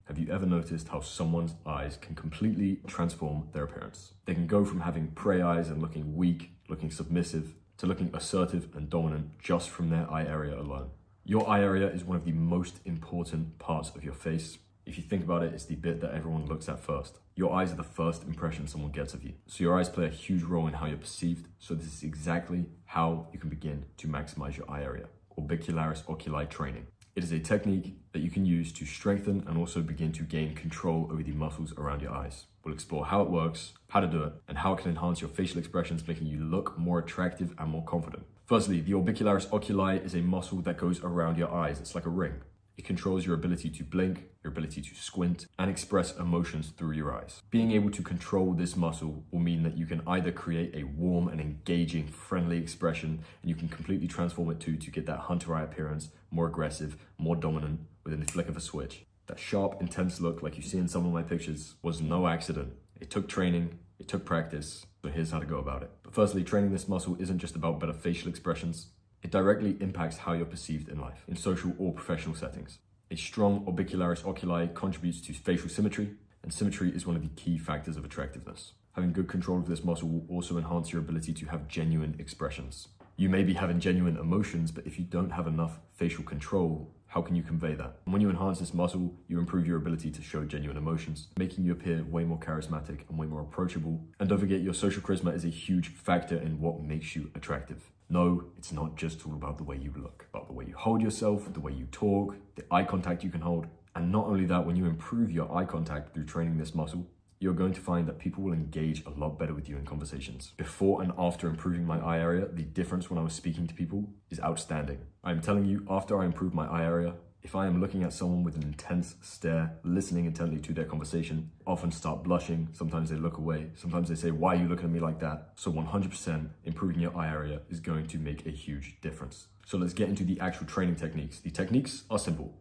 Have you ever noticed how someone's eyes can completely transform their appearance? They can go from having prey eyes and looking weak, looking submissive, to looking assertive and dominant just from their eye area alone. Your eye area is one of the most important parts of your face. If you think about it, it's the bit that everyone looks at first. Your eyes are the first impression someone gets of you. So your eyes play a huge role in how you're perceived. So this is exactly how you can begin to maximize your eye area. Orbicularis oculi training. It is a technique that you can use to strengthen and also begin to gain control over the muscles around your eyes. We'll explore how it works, how to do it, and how it can enhance your facial expressions, making you look more attractive and more confident. Firstly, the orbicularis oculi is a muscle that goes around your eyes. It's like a ring. It controls your ability to blink, your ability to squint, and express emotions through your eyes. Being able to control this muscle will mean that you can either create a warm and engaging, friendly expression, and you can completely transform it to get that hunter eye appearance, more aggressive, more dominant, within the flick of a switch. That sharp, intense look like you see in some of my pictures was no accident. It took training, it took practice, so here's how to go about it. But firstly, training this muscle isn't just about better facial expressions. It directly impacts how you're perceived in life, in social or professional settings. A strong orbicularis oculi contributes to facial symmetry, and symmetry is one of the key factors of attractiveness. Having good control of this muscle will also enhance your ability to have genuine expressions. You may be having genuine emotions, but if you don't have enough facial control, how can you convey that? And when you enhance this muscle, you improve your ability to show genuine emotions, making you appear way more charismatic and way more approachable. And don't forget, your social charisma is a huge factor in what makes you attractive. No, it's not just all about the way you look, about the way you hold yourself, the way you talk, the eye contact you can hold. And not only that, when you improve your eye contact through training this muscle, you're going to find that people will engage a lot better with you in conversations. Before and after improving my eye area, the difference when I was speaking to people is outstanding. I'm telling you, after I improved my eye area, if I am looking at someone with an intense stare, listening intently to their conversation, often start blushing, sometimes they look away, sometimes they say, why are you looking at me like that? So 100% improving your eye area is going to make a huge difference. So let's get into the actual training techniques. The techniques are simple,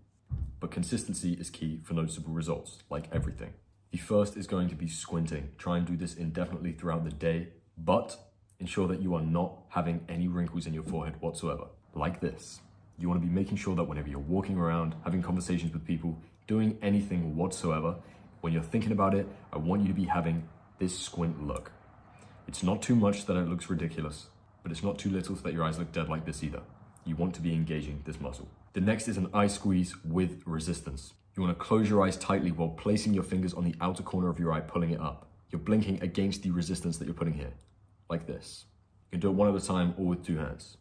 but consistency is key for noticeable results, like everything. The first is going to be squinting. Try and do this indefinitely throughout the day, but ensure that you are not having any wrinkles in your forehead whatsoever, like this. You want to be making sure that whenever you're walking around, having conversations with people, doing anything whatsoever, when you're thinking about it, I want you to be having this squint look. It's not too much that it looks ridiculous, but it's not too little so that your eyes look dead like this either. You want to be engaging this muscle. The next is an eye squeeze with resistance. You want to close your eyes tightly while placing your fingers on the outer corner of your eye, pulling it up. You're blinking against the resistance that you're putting here, like this. You can do it one at a time or with two hands,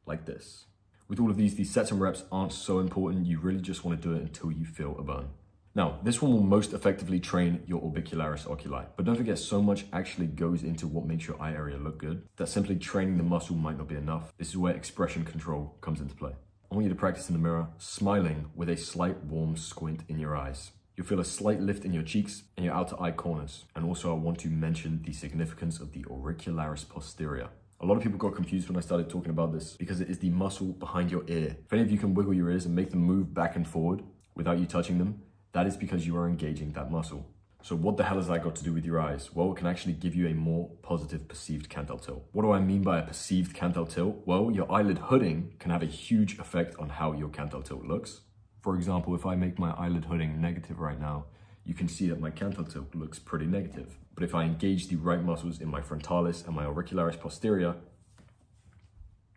like this. With all of these sets and reps aren't so important. You really just want to do it until you feel a burn. Now, this one will most effectively train your orbicularis oculi, but don't forget, so much actually goes into what makes your eye area look good that simply training the muscle might not be enough. This is where expression control comes into play. I want you to practice in the mirror, smiling with a slight warm squint in your eyes. You'll feel a slight lift in your cheeks and your outer eye corners. And also I want to mention the significance of the auricularis posterior. A lot of people got confused when I started talking about this because it is the muscle behind your ear. If any of you can wiggle your ears and make them move back and forward without you touching them, that is because you are engaging that muscle. So what the hell has that got to do with your eyes? Well, it can actually give you a more positive perceived canthal tilt. What do I mean by a perceived canthal tilt? Well, your eyelid hooding can have a huge effect on how your canthal tilt looks. For example, if I make my eyelid hooding negative right now, you can see that my canthal tilt looks pretty negative. But if I engage the right muscles in my frontalis and my auricularis posterior,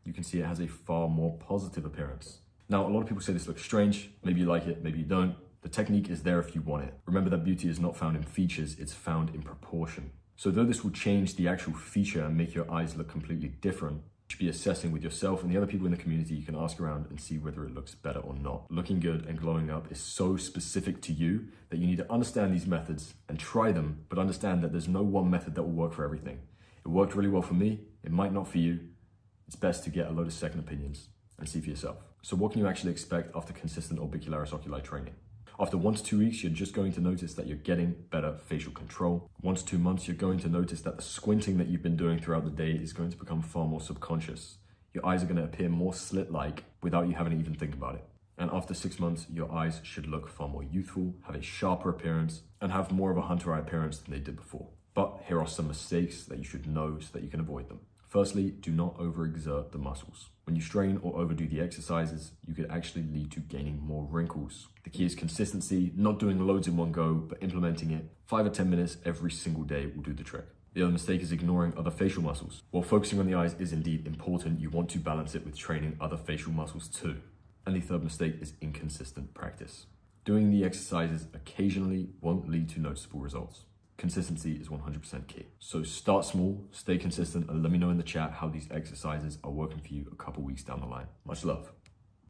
you can see it has a far more positive appearance. Now, a lot of people say this looks strange. Maybe you like it, maybe you don't. The technique is there if you want it. Remember that beauty is not found in features, it's found in proportion. So though this will change the actual feature and make your eyes look completely different, you should be assessing with yourself and the other people in the community. You can ask around and see whether it looks better or not. Looking good and glowing up is so specific to you that you need to understand these methods and try them, but understand that there's no one method that will work for everything. It worked really well for me, it might not for you. It's best to get a load of second opinions and see for yourself. So what can you actually expect after consistent orbicularis oculi training? After 1 to 2 weeks, you're just going to notice that you're getting better facial control. 1 to 2 months, you're going to notice that the squinting that you've been doing throughout the day is going to become far more subconscious. Your eyes are going to appear more slit-like without you having to even think about it. And after 6 months, your eyes should look far more youthful, have a sharper appearance, and have more of a hunter eye appearance than they did before. But here are some mistakes that you should know so that you can avoid them. Firstly, do not overexert the muscles. When you strain or overdo the exercises, you could actually lead to gaining more wrinkles. The The key is consistency, not doing loads in one go, but implementing it 5 or 10 minutes every single day will do the trick. The other mistake is ignoring other facial muscles. While focusing on the eyes is indeed important, you want to balance it with training other facial muscles too. And the third mistake is inconsistent practice. Doing the exercises occasionally won't lead to noticeable results. Consistency is 100% key. So start small, stay consistent, and let me know in the chat how these exercises are working for you a couple weeks down the line. Much love.